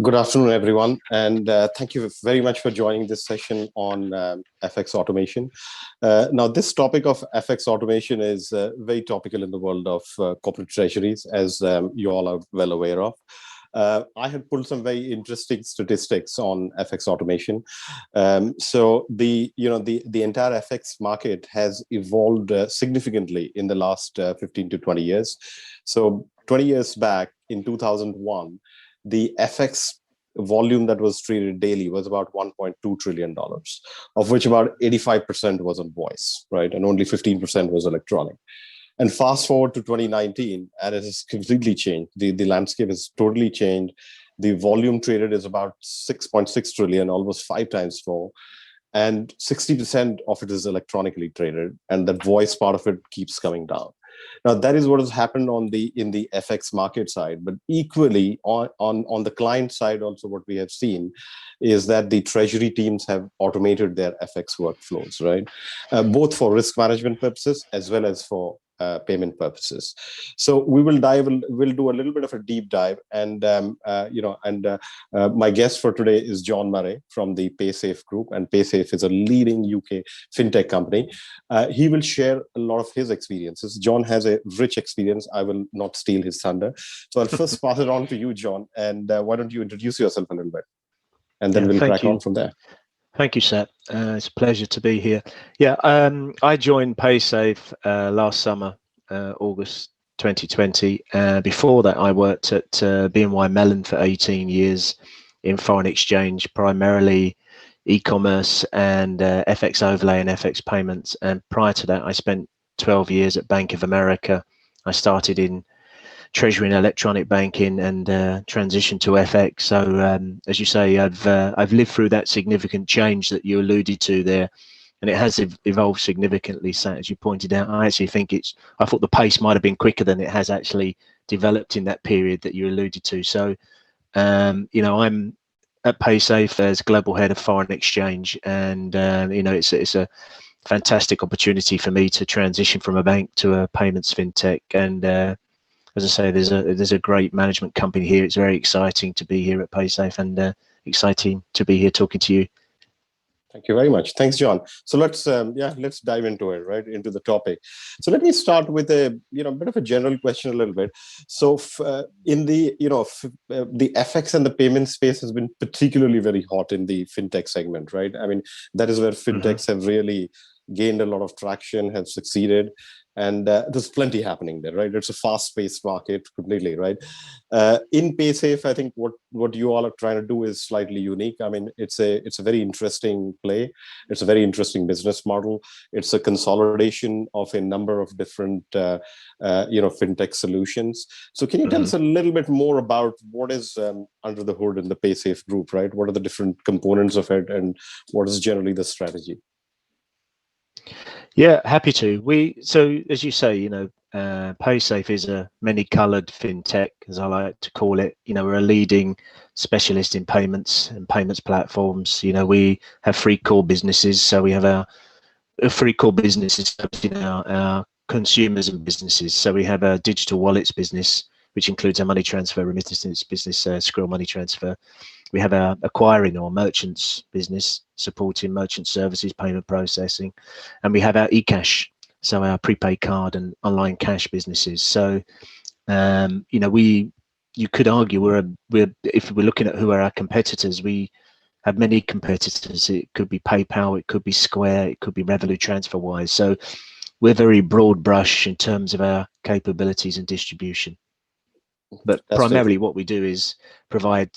Good afternoon, everyone, and thank you very much for joining this session on FX automation. Now, this topic of FX automation is very topical in the world of corporate treasuries, as you all are well aware of. I had pulled some very interesting statistics on FX automation. So the entire FX market has evolved significantly in the last 15 to 20 years. So 20 years back in 2001, the FX volume that was traded daily was about $1.2 trillion, of which about 85% was on voice, right? And only 15% was electronic. And fast forward to 2019, and it has completely changed. The landscape has totally changed. The volume traded is about 6.6 trillion, almost 5 times more. And 60% of it is electronically traded, and the voice part of it keeps coming down. Now, that is what has happened in the FX market side, but equally on the client side, also what we have seen is that the treasury teams have automated their FX workflows, right? Both for risk management purposes as well as for payment purposes. So we'll do a little bit of a deep dive, and my guest for today is John Murray from the Paysafe Group, and Paysafe is a leading UK fintech company. He will share a lot of his experiences. John has a rich experience. I will not steal his thunder, so I'll first pass it on to you, John, and why don't you introduce yourself a little bit, and then we'll crack on from there. Thank you, Seth. It's a pleasure to be here. Yeah, I joined Paysafe last summer, August 2020. Before that, I worked at BNY Mellon for 18 years in foreign exchange, primarily e-commerce and FX overlay and FX payments. And prior to that, I spent 12 years at Bank of America. I started in treasury and electronic banking and transition to FX. So as you say, I've lived through that significant change that you alluded to there, and it has evolved significantly. So as you pointed out, I actually think I thought the pace might have been quicker than it has actually developed in that period that you alluded to. So I'm at Paysafe as global head of foreign exchange, and it's a fantastic opportunity for me to transition from a bank to a payments fintech. And as I say, there's a great management company here. It's very exciting to be here at Paysafe, and exciting to be here talking to you. Thank you very much. Thanks, John. So let's dive into it, right, into the topic. So let me start with a bit of a general question, a little bit. So in the the FX and the payment space has been particularly very hot in the fintech segment, right? I mean, that is where fintechs have really gained a lot of traction, have succeeded, and there's plenty happening there, right? It's a fast-paced market completely, right? In Paysafe, I think what you all are trying to do is slightly unique. I mean, it's a very interesting play. It's a very interesting business model. It's a consolidation of a number of different fintech solutions. So can you tell us a little bit more about what is under the hood in the Paysafe Group, right? What are the different components of it, and what is generally the strategy? Yeah, happy to. So as you say, Paysafe is a many-coloured fintech, as I like to call it. We're a leading specialist in payments and payments platforms. We have three core businesses. So we have our three core businesses, our consumers and businesses. So we have a digital wallets business, which includes our money transfer remittances business, Skrill Money Transfer. We have our acquiring or merchants business, supporting merchant services, payment processing, and we have our eCash, so our prepaid card and online cash businesses. So, you could argue if we're looking at who are our competitors, we have many competitors. It could be PayPal, it could be Square, it could be Revolut TransferWise. So we're very broad brush in terms of our capabilities and distribution. But primarily what we do is provide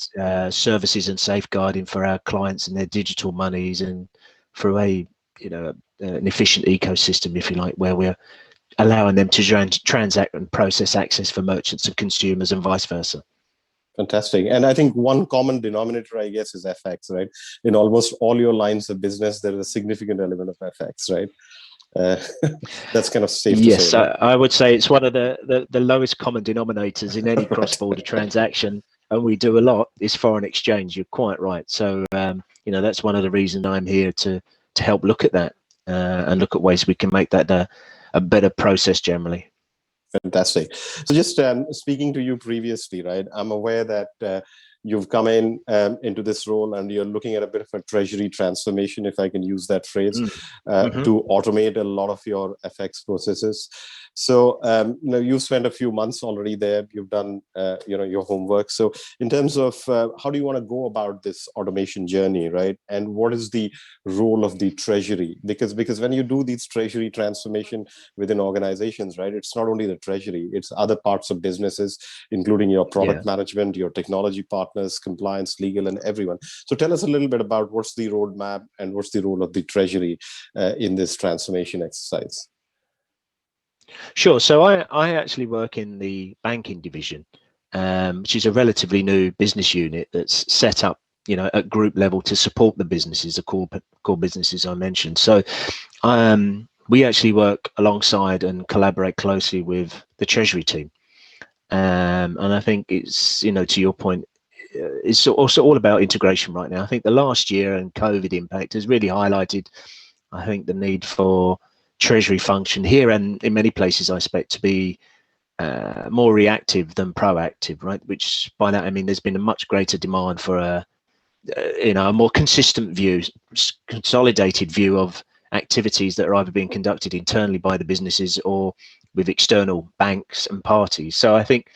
services and safeguarding for our clients and their digital monies, and through an efficient ecosystem, if you like, where we're allowing them to transact and process access for merchants and consumers and vice versa. Fantastic. And I think one common denominator, I guess, is FX, right? In almost all your lines of business, there is a significant element of FX, right? That's kind of safe to say. Yes, I would say it's one of the lowest common denominators in any cross-border transaction, and we do a lot is foreign exchange. You're quite right. So that's one of the reasons I'm here to help look at that and look at ways we can make that a better process generally. Fantastic. So just speaking to you previously, right? I'm aware that you've come in into this role, and you're looking at a bit of a treasury transformation, if I can use that phrase, to automate a lot of your FX processes. So you've spent a few months already there. You've done your homework. So in terms of how do you want to go about this automation journey, right? And what is the role of the treasury? Because when you do these treasury transformation within organizations, right, it's not only the treasury, it's other parts of businesses, including your product management, your technology partners, compliance, legal, and everyone. So tell us a little bit about what's the roadmap and what's the role of the treasury in this transformation exercise. Sure. So I actually work in the banking division, which is a relatively new business unit that's set up, at group level to support the businesses, the core businesses I mentioned. So we actually work alongside and collaborate closely with the treasury team. And I think it's, to your point, it's also all about integration right now. I think the last year and COVID impact has really highlighted, I think, the need for treasury function here and in many places I expect to be more reactive than proactive, right? Which by that I mean there's been a much greater demand for a more consistent view, consolidated view of activities that are either being conducted internally by the businesses or with external banks and parties. So I think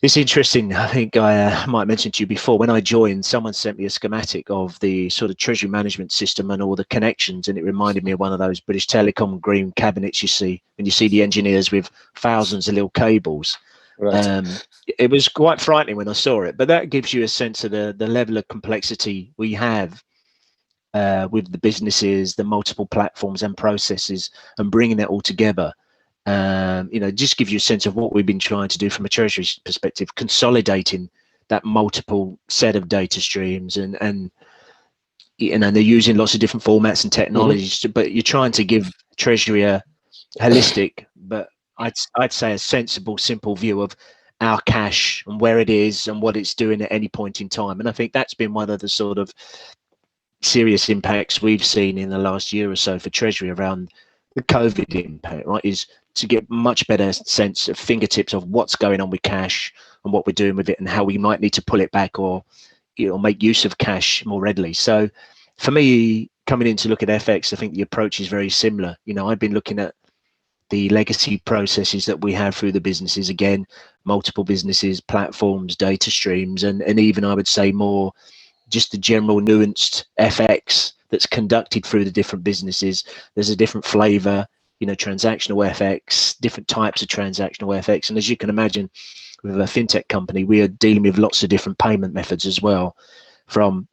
it's interesting. I think I might mention to you before, when I joined, someone sent me a schematic of the sort of treasury management system and all the connections, and it reminded me of one of those British Telecom green cabinets you see when you see the engineers with thousands of little cables. Right. It was quite frightening when I saw it, but that gives you a sense of the level of complexity we have with the businesses, the multiple platforms and processes, and bringing it all together. Just give you a sense of what we've been trying to do from a treasury perspective, consolidating that multiple set of data streams, and they're using lots of different formats and technologies, but you're trying to give treasury a holistic, but I'd say a sensible, simple view of our cash and where it is and what it's doing at any point in time. And I think that's been one of the sort of serious impacts we've seen in the last year or so for treasury around the COVID impact, right? Is to get much better sense of fingertips of what's going on with cash and what we're doing with it and how we might need to pull it back or make use of cash more readily. So for me, coming in to look at FX, I think the approach is very similar. I've been looking at the legacy processes that we have through the businesses, again, multiple businesses, platforms, data streams, and even I would say more just the general nuanced FX that's conducted through the different businesses. There's a different flavor, transactional FX, different types of transactional FX. And as you can imagine, with a fintech company, we are dealing with lots of different payment methods as well, from,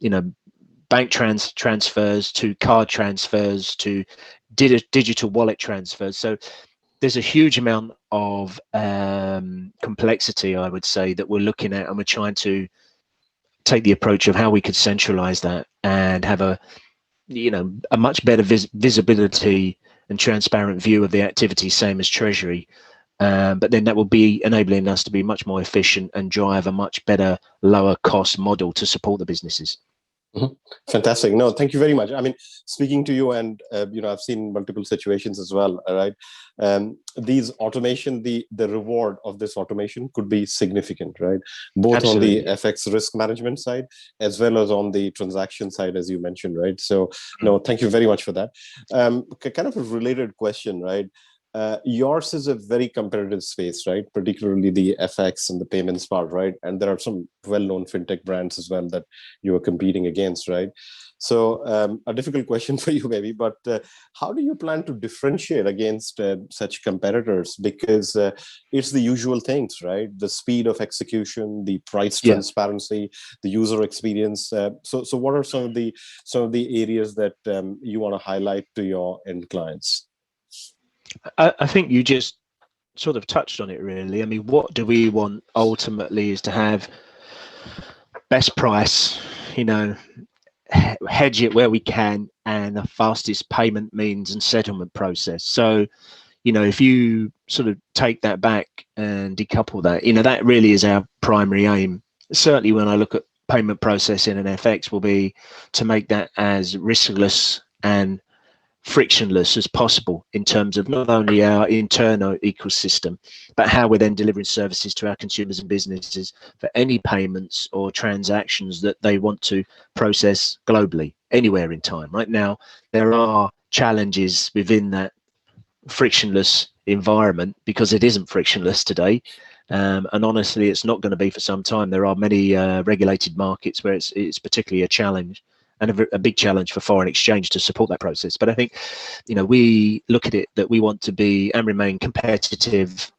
bank transfers to card transfers to digital wallet transfers. So there's a huge amount of complexity, I would say, that we're looking at, and we're trying to take the approach of how we could centralize that and have a much better visibility and transparent view of the activity, same as treasury. But then that will be enabling us to be much more efficient and drive a much better, lower cost model to support the businesses. Fantastic. No, thank you very much. I mean, speaking to you, and I've seen multiple situations as well. All right, these automation, the reward of this automation could be significant, right? Both Absolutely. On the FX risk management side as well as on the transaction side, as you mentioned, right? So, no, thank you very much for that. Kind of a related question, right? Yours is a very competitive space, right? Particularly the FX and the payments part, right? And there are some well-known fintech brands as well that you are competing against, right? So a difficult question for you, maybe, but how do you plan to differentiate against such competitors? Because it's the usual things, right? The speed of execution, the price transparency, the user experience. So what are some of the areas that you want to highlight to your end clients? I think you just sort of touched on it, really. I mean, what do we want ultimately is to have best price, hedge it where we can, and the fastest payment means and settlement process. So, if you sort of take that back and decouple that, that really is our primary aim. Certainly when I look at payment processing and FX, will be to make that as riskless and frictionless as possible in terms of not only our internal ecosystem, but how we're then delivering services to our consumers and businesses for any payments or transactions that they want to process globally, anywhere in time. Right now, there are challenges within that frictionless environment because it isn't frictionless today. And honestly, it's not going to be for some time. There are many regulated markets where it's particularly a challenge, and a big challenge for foreign exchange to support that process. But I think, we look at it that we want to be and remain competitive.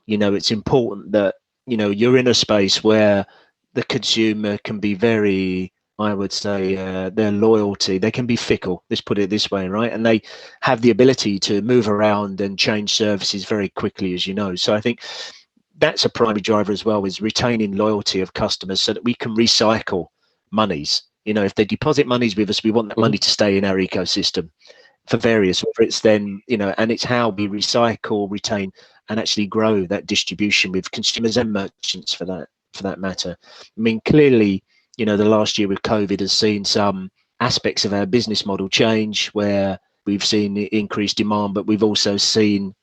It's important that, you're in a space where the consumer can be very, I would say, their loyalty, they can be fickle, let's put it this way, right? And they have the ability to move around and change services very quickly, as you know. So I think that's a primary driver as well, is retaining loyalty of customers so that we can recycle monies. If they deposit monies with us, we want that money to stay in our ecosystem for various, whether it's then, and it's how we recycle, retain, and actually grow that distribution with consumers and merchants for that matter. I mean, clearly, the last year with COVID has seen some aspects of our business model change where we've seen increased demand, but we've also seen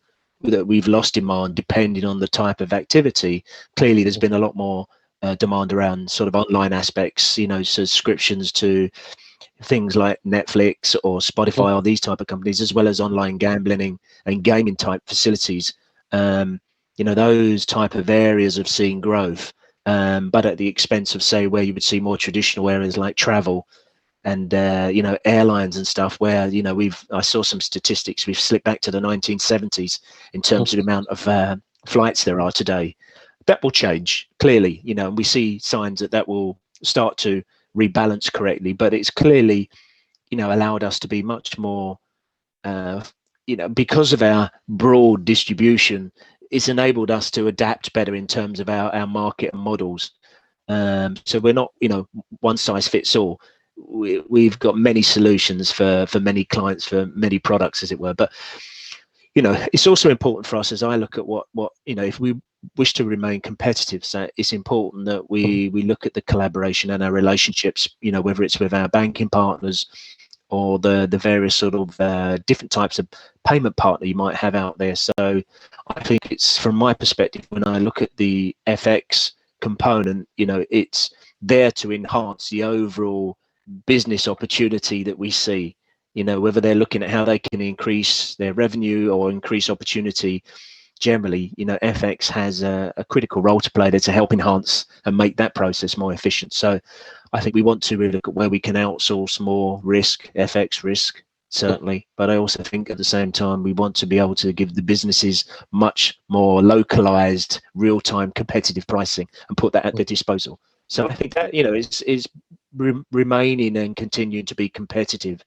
that we've lost demand depending on the type of activity. Clearly, there's been a lot more demand around sort of online aspects, subscriptions to things like Netflix or Spotify or these type of companies, as well as online gambling and gaming type facilities. Those type of areas have seen growth, but at the expense of, say, where you would see more traditional areas like travel and airlines and stuff, where I saw some statistics, we've slipped back to the 1970s in terms of the amount of flights there are today. That will change clearly, and we see signs that will start to rebalance correctly, but it's clearly allowed us to be much more because of our broad distribution, it's enabled us to adapt better in terms of our market and models. So we're not one size fits all. We've got many solutions for many clients, for many products, as it were. But it's also important for us, as I look at what if we wish to remain competitive, so it's important that we look at the collaboration and our relationships, whether it's with our banking partners or the various sort of different types of payment partner you might have out there. So I think it's, from my perspective, when I look at the FX component, it's there to enhance the overall business opportunity that we see, whether they're looking at how they can increase their revenue or increase opportunity. Generally, FX has a critical role to play there to help enhance and make that process more efficient. So I think we want to really look at where we can outsource more risk, FX risk, certainly. But I also think at the same time, we want to be able to give the businesses much more localized, real-time competitive pricing and put that at their disposal. So I think that, is remaining and continuing to be competitive,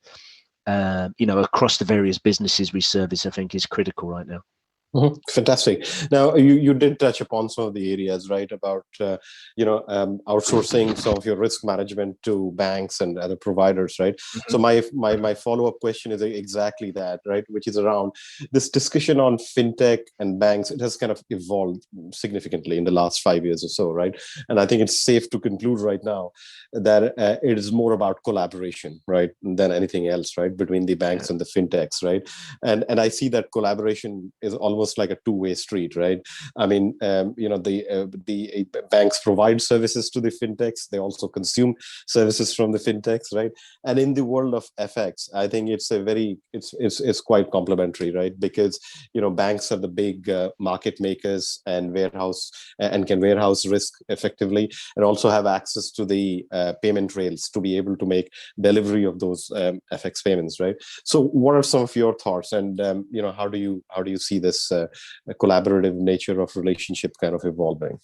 across the various businesses we service, I think is critical right now. Fantastic. Now, you did touch upon some of the areas, right, about outsourcing some of your risk management to banks and other providers, right? So my follow-up question is exactly that, right, which is around this discussion on fintech and banks. It has kind of evolved significantly in the last 5 years or so, right? And I think it's safe to conclude right now that it is more about collaboration, right, than anything else, right, between the banks and the fintechs, right? And I see that collaboration is almost like a two-way street, right? I mean, the banks provide services to the fintechs. They also consume services from the fintechs, right? And in the world of FX, I think it's quite complementary, right? Because banks are the big market makers and can warehouse risk effectively, and also have access to the payment rails to be able to make delivery of those FX payments, right? So, what are some of your thoughts, and how do you see this collaborative nature of relationship kind of evolving?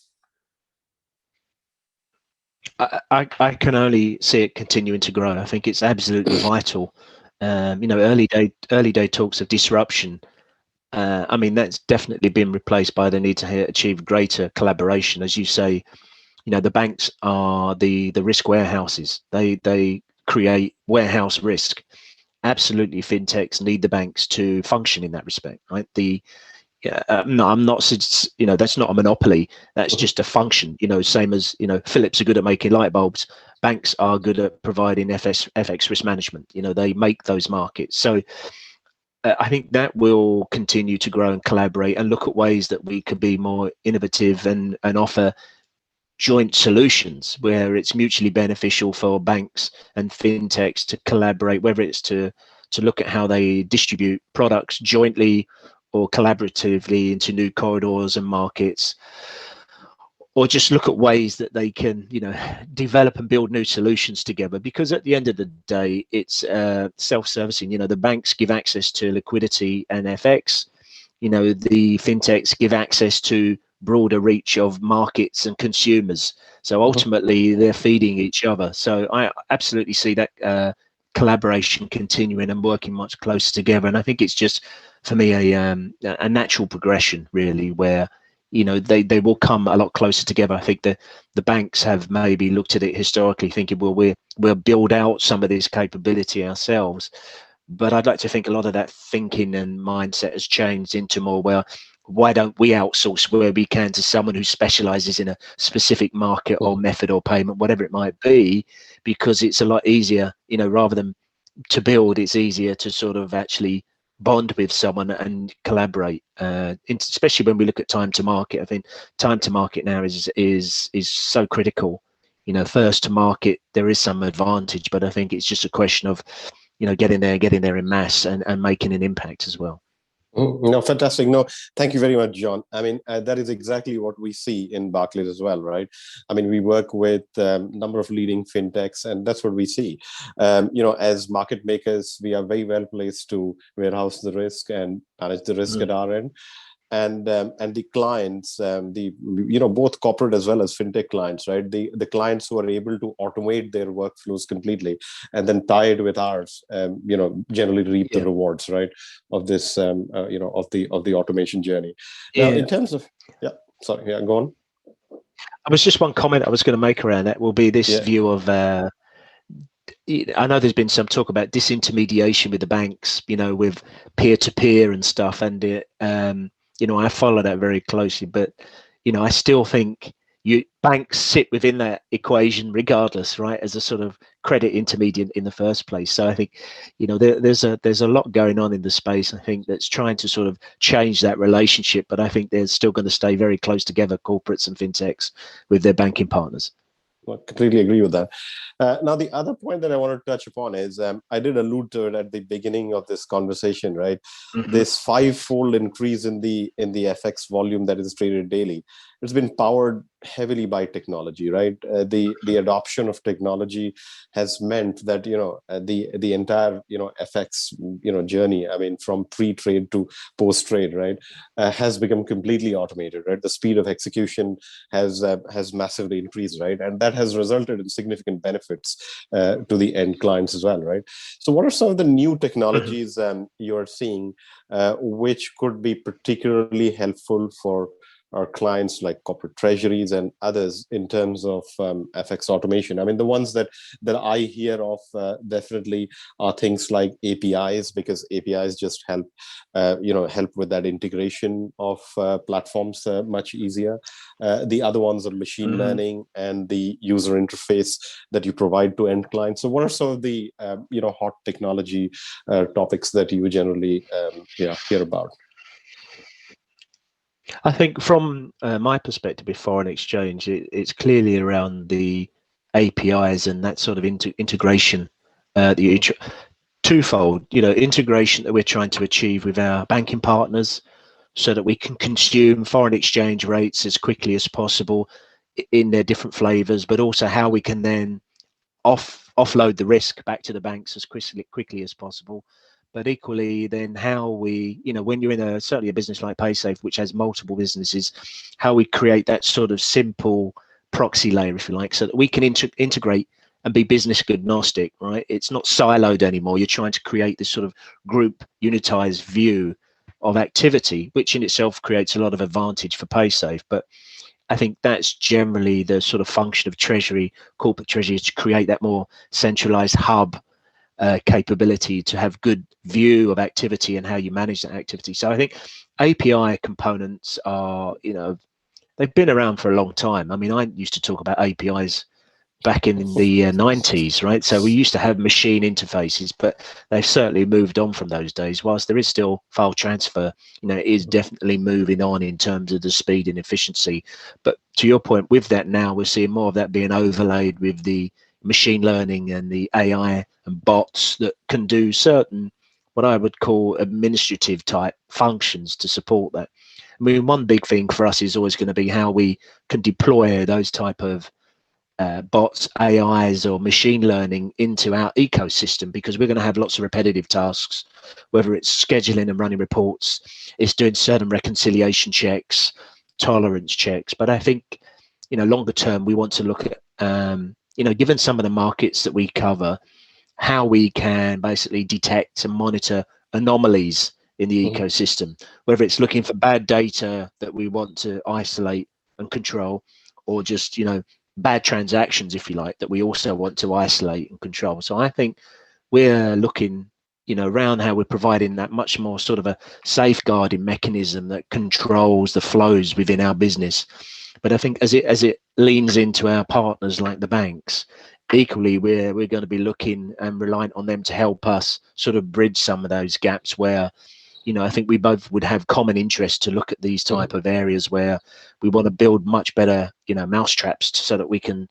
I can only see it continuing to grow. I think it's absolutely vital. Early day talks of disruption. I mean, that's definitely been replaced by the need to achieve greater collaboration. As you say, the banks are the risk warehouses. They create warehouse risk. Absolutely, fintechs need the banks to function in that respect, right? No, I'm not. That's not a monopoly. That's just a function. Same as Philips are good at making light bulbs. Banks are good at providing FX risk management. They make those markets. So I think that will continue to grow and collaborate and look at ways that we could be more innovative and offer joint solutions where it's mutually beneficial for banks and fintechs to collaborate, whether it's to look at how they distribute products jointly or collaboratively into new corridors and markets, or just look at ways that they can, develop and build new solutions together. Because at the end of the day, it's self-servicing. The banks give access to liquidity and FX. The fintechs give access to broader reach of markets and consumers. So ultimately, they're feeding each other. So I absolutely see that collaboration continuing and working much closer together. And I think it's just, for me, a natural progression, really, where they will come a lot closer together. I think the banks have maybe looked at it historically thinking, well, we'll build out some of this capability ourselves. But I'd like to think a lot of that thinking and mindset has changed into more, well, why don't we outsource where we can to someone who specializes in a specific market or method or payment, whatever it might be, because it's a lot easier, rather than to build, it's easier to sort of actually bond with someone and collaborate, especially when we look at time to market. I think time to market now is so critical. First to market, there is some advantage, but I think it's just a question of getting there in mass and making an impact as well. No, fantastic. No, thank you very much, John. I mean, that is exactly what we see in Barclays as well, right? I mean, we work with a number of leading fintechs, and that's what we see. As market makers, we are very well placed to warehouse the risk and manage the risk at our end. And the clients, both corporate as well as fintech clients, right? The clients who are able to automate their workflows completely and then tie it with ours, generally reap the rewards, right, of this, of the automation journey. Now, in terms of, go on. I was just one comment I was going to make around that will be this view of. I know there's been some talk about disintermediation with the banks, with peer-to-peer and stuff, and I follow that very closely, but I still think banks sit within that equation regardless, right, as a sort of credit intermediate in the first place. So I think there's a lot going on in the space, I think, that's trying to sort of change that relationship, but I think they're still going to stay very close together, corporates and fintechs, with their banking partners. I completely agree with that. Now, the other point that I want to touch upon is I did allude to it at the beginning of this conversation, right? This five-fold increase in the FX volume that is traded daily. It's been powered heavily by technology, right? The adoption of technology has meant that the entire FX journey, I mean, from pre-trade to post-trade, right, has become completely automated, right? The speed of execution has massively increased, right, and that has resulted in significant benefits to the end clients as well, right? So, what are some of the new technologies you are seeing which could be particularly helpful for our clients like corporate treasuries and others in terms of FX automation? I mean, the ones that I hear of definitely are things like APIs, because APIs just help with that integration of platforms much easier. The other ones are machine learning and the user interface that you provide to end clients. So, what are some of the hot technology topics that you generally hear about? I think from my perspective with foreign exchange, it's clearly around the APIs and that sort of integration, twofold, integration that we're trying to achieve with our banking partners so that we can consume foreign exchange rates as quickly as possible in their different flavors, but also how we can then offload the risk back to the banks as quickly as possible. But equally, then how we, when you're in certainly a business like Paysafe, which has multiple businesses, how we create that sort of simple proxy layer, if you like, so that we can integrate and be business agnostic, right? It's not siloed anymore. You're trying to create this sort of group unitized view of activity, which in itself creates a lot of advantage for Paysafe. But I think that's generally the sort of function of Treasury, corporate Treasury, is to create that more centralized hub capability to have good view of activity and how you manage that activity. So I think API components are, they've been around for a long time. I mean, I used to talk about APIs back in the 90s, right? So we used to have machine interfaces, but they've certainly moved on from those days. Whilst there is still file transfer, it is definitely moving on in terms of the speed and efficiency. But to your point, with that now, we're seeing more of that being overlaid with the machine learning and the AI and bots that can do certain, what I would call administrative type functions to support that. I mean, one big thing for us is always going to be how we can deploy those type of bots, AIs, or machine learning into our ecosystem, because we're going to have lots of repetitive tasks, whether it's scheduling and running reports, it's doing certain reconciliation checks, tolerance checks. But I think, longer term, we want to look at, given some of the markets that we cover, how we can basically detect and monitor anomalies in the ecosystem, whether it's looking for bad data that we want to isolate and control, or just, bad transactions, if you like, that we also want to isolate and control. So I think we're looking, around how we're providing that much more sort of a safeguarding mechanism that controls the flows within our business. But I think as it leans into our partners like the banks, equally we're going to be looking and reliant on them to help us sort of bridge some of those gaps where, I think we both would have common interest to look at these type of areas where we want to build much better, mousetraps so that we can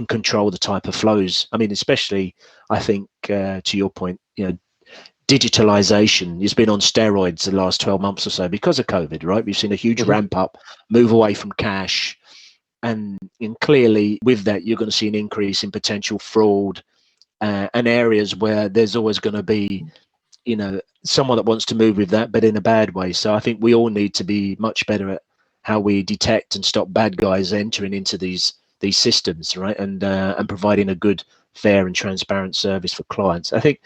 control the type of flows. I mean, especially, I think, to your point, digitalization has been on steroids the last 12 months or so because of COVID, right? We've seen a huge ramp up, move away from cash. And clearly with that, you're going to see an increase in potential fraud and areas where there's always going to be, someone that wants to move with that, but in a bad way. So I think we all need to be much better at how we detect and stop bad guys entering into these systems, right? And providing a good, fair and transparent service for clients. I think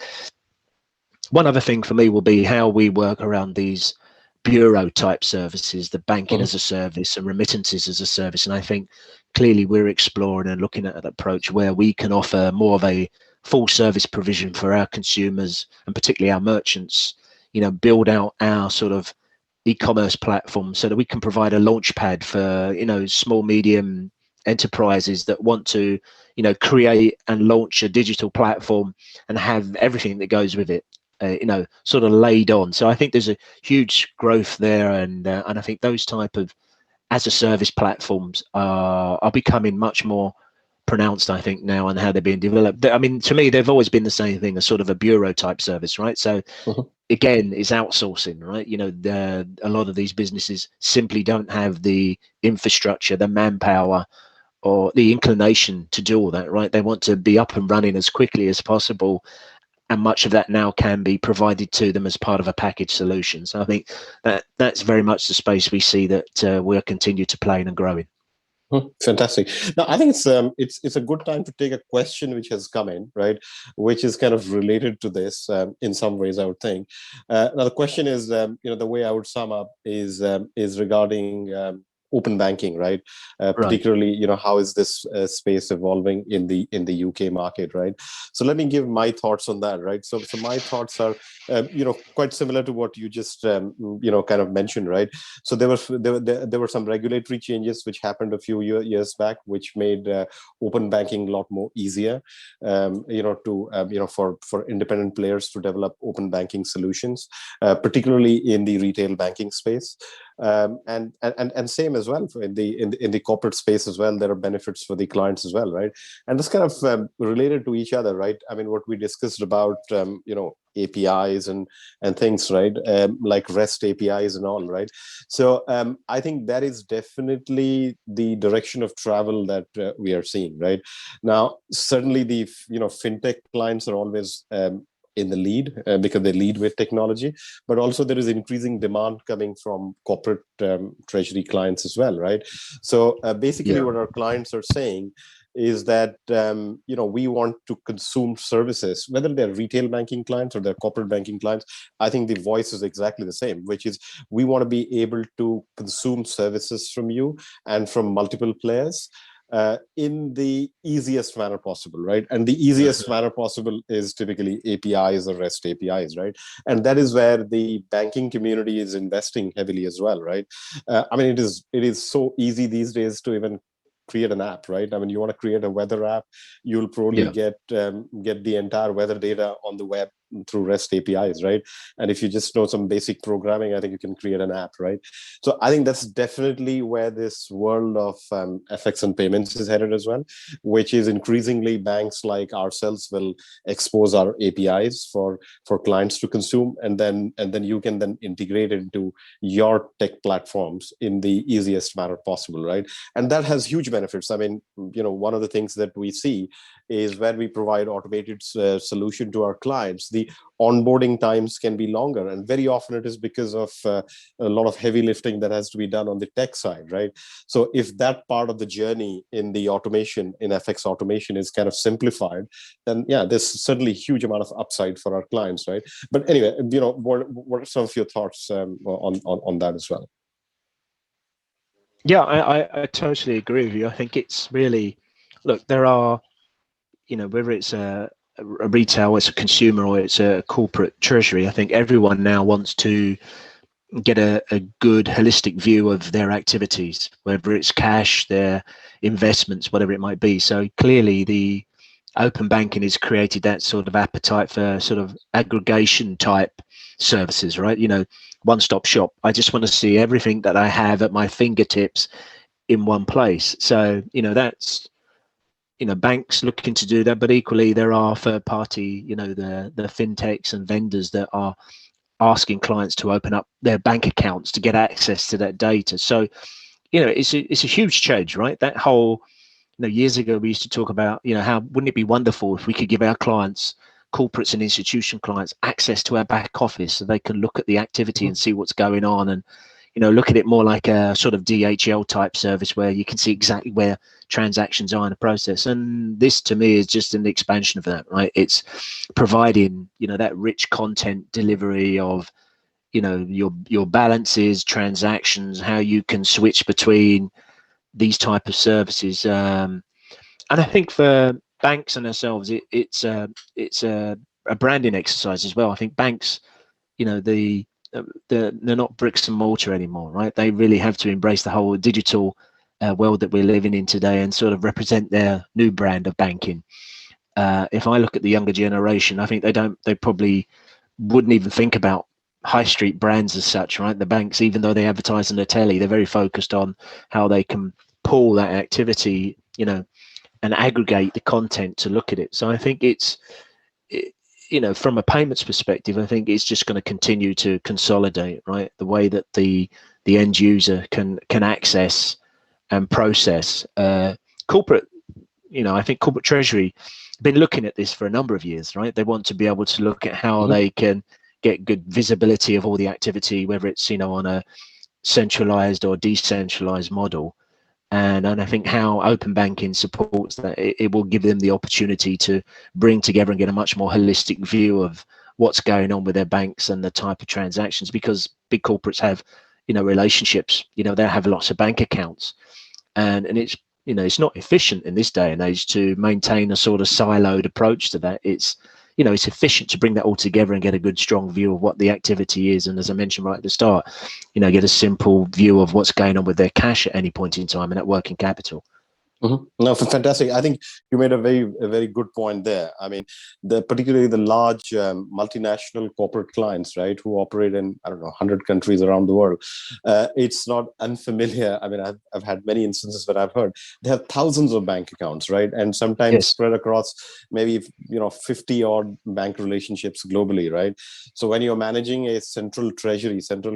one other thing for me will be how we work around these bureau type services, the banking as a service and remittances as a service. And I think clearly we're exploring and looking at an approach where we can offer more of a full service provision for our consumers and particularly our merchants, build out our sort of e-commerce platform so that we can provide a launch pad for, small, medium enterprises that want to, create and launch a digital platform and have everything that goes with it, sort of laid on. So I think there's a huge growth there, and I think those type of as a service platforms are becoming much more pronounced, I think, now, and how they're being developed. I mean, to me, they've always been the same thing, a sort of a bureau type service, right? So again, is outsourcing, right? A lot of these businesses simply don't have the infrastructure, the manpower, or the inclination to do all that, right? They want to be up and running as quickly as possible, and much of that now can be provided to them as part of a package solution. So I think that's very much the space we see that we'll continue to play in and grow in. Fantastic. Now, I think it's a good time to take a question which has come in, right, which is kind of related to this in some ways, I would think. Now, the question is, the way I would sum up is regarding open banking, right? Particularly, how is this space evolving in the UK market, right? So let me give my thoughts on that, right? So my thoughts are, quite similar to what you just, kind of mentioned, right? So there were some regulatory changes which happened a few years back, which made open banking a lot more easier, for independent players to develop open banking solutions, particularly in the retail banking space. And same as well in the corporate space as well. There are benefits for the clients as well, right? And this kind of related to each other, right? I mean, what we discussed about APIs and things, right? Like REST APIs and all, right? So I think that is definitely the direction of travel that we are seeing, right? Now, certainly the fintech clients are always in the lead because they lead with technology, but also there is increasing demand coming from corporate treasury clients as well, right? So basically what our clients are saying is that, we want to consume services, whether they're retail banking clients or they're corporate banking clients. I think the voice is exactly the same, which is we want to be able to consume services from you and from multiple players in the easiest manner possible, right? And the easiest manner possible is typically APIs or REST APIs, right? And that is where the banking community is investing heavily as well, right? I mean, it is so easy these days to even create an app, right? I mean, you want to create a weather app, you'll probably get the entire weather data on the web through REST APIs, right? And if you just know some basic programming, I think you can create an app, right? So I think that's definitely where this world of FX and payments is headed as well, which is increasingly banks like ourselves will expose our APIs for clients to consume, and then you can then integrate it into your tech platforms in the easiest manner possible, right? And that has huge benefits. I mean, one of the things that we see is when we provide automated solution to our clients, the onboarding times can be longer, and very often it is because of a lot of heavy lifting that has to be done on the tech side, right? So if that part of the journey in the automation, in FX automation, is kind of simplified, then yeah, there's certainly a huge amount of upside for our clients, right? But anyway, what are some of your thoughts on that as well? Yeah, I totally agree with you. I think it's really, look, there are, whether it's a retail, it's a consumer, or it's a corporate treasury, I think everyone now wants to get a good holistic view of their activities, whether it's cash, their investments, whatever it might be. So clearly the open banking has created that sort of appetite for sort of aggregation type services, right? One-stop shop. I just want to see everything that I have at my fingertips in one place. So, that's, banks looking to do that, but equally there are third party, the fintechs and vendors that are asking clients to open up their bank accounts to get access to that data. So, it's a huge change, right? That whole, years ago we used to talk about, how wouldn't it be wonderful if we could give our clients, corporates and institution clients, access to our back office so they can look at the activity and see what's going on, and look at it more like a sort of DHL type service where you can see exactly where transactions are in the process. And this to me is just an expansion of that, right? It's providing, that rich content delivery of, your balances, transactions, how you can switch between these type of services. And I think for banks and ourselves, it's a branding exercise as well. I think banks, they're not bricks and mortar anymore, right? They really have to embrace the whole digital world that we're living in today and sort of represent their new brand of banking. If I look at the younger generation, I think they probably wouldn't even think about high street brands as such, right? The banks, even though they advertise on the telly, they're very focused on how they can pull that activity, and aggregate the content to look at it. So I think from a payments perspective, I think it's just going to continue to consolidate, right? The way that the end user can access and process corporate. I think corporate treasury been looking at this for a number of years, right? They want to be able to look at how they can get good visibility of all the activity, whether it's on a centralized or decentralized model. And I think how open banking supports that, it will give them the opportunity to bring together and get a much more holistic view of what's going on with their banks and the type of transactions, because big corporates have, relationships, they have lots of bank accounts, and it's, it's not efficient in this day and age to maintain a sort of siloed approach to that. It's, it's efficient to bring that all together and get a good, strong view of what the activity is. And as I mentioned right at the start, get a simple view of what's going on with their cash at any point in time and that working capital. No, fantastic. I think you made a very good point there. I mean, particularly the large multinational corporate clients, right, who operate in, I don't know, 100 countries around the world. It's not unfamiliar. I mean, I've had many instances where I've heard they have thousands of bank accounts, right, and sometimes spread across maybe 50 odd bank relationships globally, right? So when you're managing a central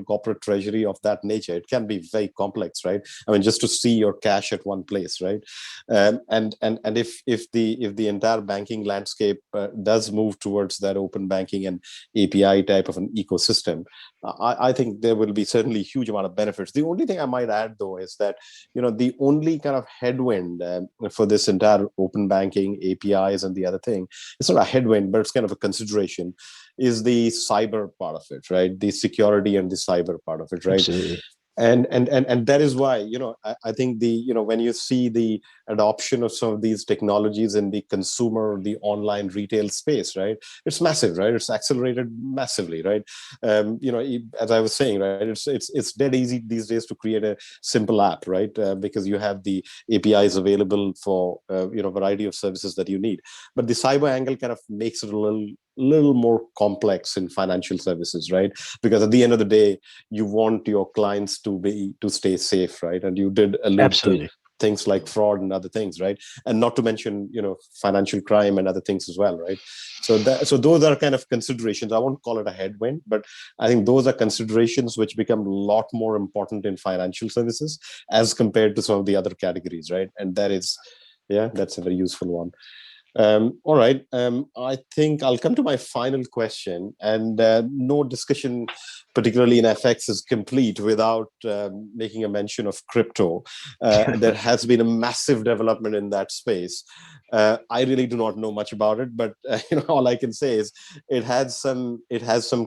corporate treasury of that nature, it can be very complex, right? I mean, just to see your cash at one place, right? And if the entire banking landscape does move towards that open banking and API type of an ecosystem, I think there will be certainly a huge amount of benefits. The only thing I might add, though, is that the only kind of headwind for this entire open banking APIs and the other thing, it's not a headwind, but it's kind of a consideration, is the cyber part of it, right? The security and the cyber part of it, right? Absolutely. And that is why, I think when you see the adoption of some of these technologies in the consumer, the online retail space, right, it's massive, right? It's accelerated massively, right? As I was saying, right, it's dead easy these days to create a simple app, right? Because you have the APIs available for variety of services that you need. But the cyber angle kind of makes it a little more complex in financial services, right? Because at the end of the day, you want your clients to stay safe, right? And you did allude to things like fraud and other things, right? And not to mention, financial crime and other things as well, right? So those are kind of considerations. I won't call it a headwind, but I think those are considerations which become a lot more important in financial services as compared to some of the other categories, right? And that's a very useful one. All right. I think I'll come to my final question, and no discussion, particularly in FX, is complete without making a mention of crypto. There has been a massive development in that space. I really do not know much about it, but all I can say is it has some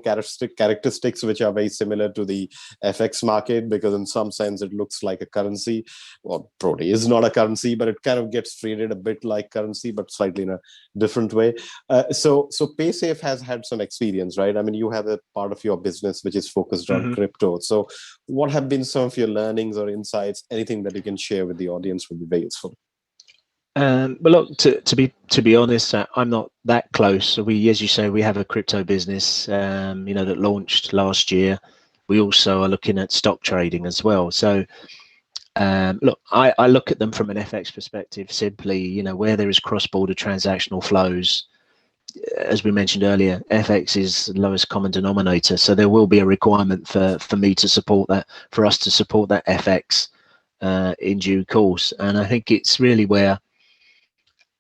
characteristics which are very similar to the FX market, because in some sense it looks like a currency. Well, probably is not a currency, but it kind of gets treated a bit like currency, but slightly in a different way. So Paysafe has had some experience, right? I mean, you have a part of your business which is focused on crypto. So what have been some of your learnings or insights? Anything that you can share with the audience would be very useful. But look, to be honest, I'm not that close. So as you say, we have a crypto business, that launched last year. We also are looking at stock trading as well. So, look, I look at them from an FX perspective. Simply, where there is cross-border transactional flows, as we mentioned earlier, FX is the lowest common denominator. So there will be a requirement for me to support that, for us to support that FX in due course. And I think it's really where,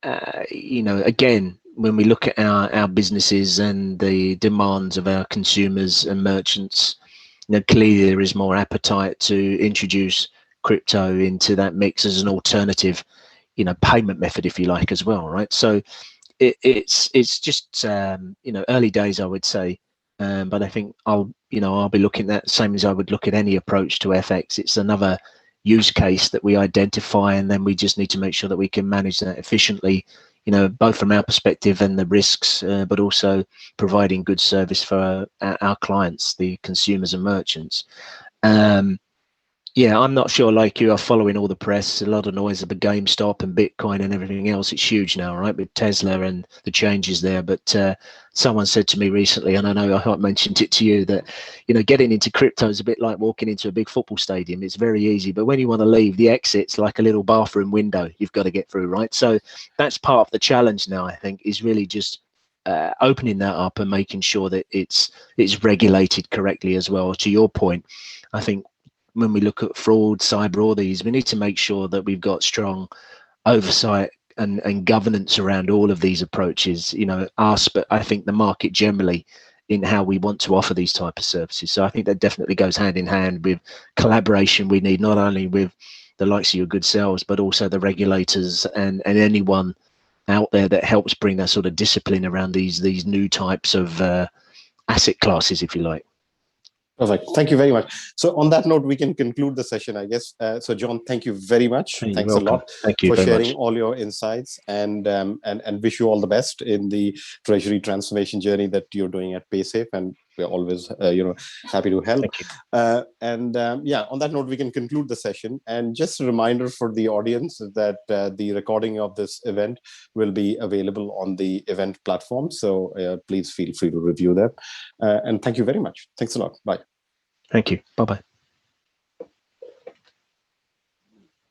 again, when we look at our businesses and the demands of our consumers and merchants, clearly there is more appetite to introduce crypto into that mix as an alternative, payment method, if you like, as well, right? So it's just early days, I would say, but I think I'll be looking at same as I would look at any approach to FX. It's another use case that we identify, and then we just need to make sure that we can manage that efficiently, both from our perspective and the risks, but also providing good service for our clients, the consumers and merchants. Yeah, I'm not sure, like you are following all the press, a lot of noise about GameStop and Bitcoin and everything else. It's huge now, right, with Tesla and the changes there. But someone said to me recently, and I know I mentioned it to you, that, getting into crypto is a bit like walking into a big football stadium. It's very easy. But when you want to leave, the exit's like a little bathroom window you've got to get through, right? So that's part of the challenge now, I think, is really just opening that up and making sure that it's regulated correctly as well. To your point, I think, when we look at fraud, cyber, all these, we need to make sure that we've got strong oversight and governance around all of these approaches, us, but I think the market generally, in how we want to offer these type of services. So I think that definitely goes hand in hand with collaboration we need, not only with the likes of your good selves, but also the regulators and anyone out there that helps bring that sort of discipline around these new types of asset classes, if you like. Perfect. Thank you very much. So on that note, we can conclude the session, I guess. So John, thank you very much. Thanks a lot for sharing all your insights, and wish you all the best in the treasury transformation journey that you're doing at Paysafe. And we're always, happy to help. On that note, we can conclude the session. And just a reminder for the audience that the recording of this event will be available on the event platform. So please feel free to review that. And thank you very much. Thanks a lot. Bye. Thank you. Bye-bye.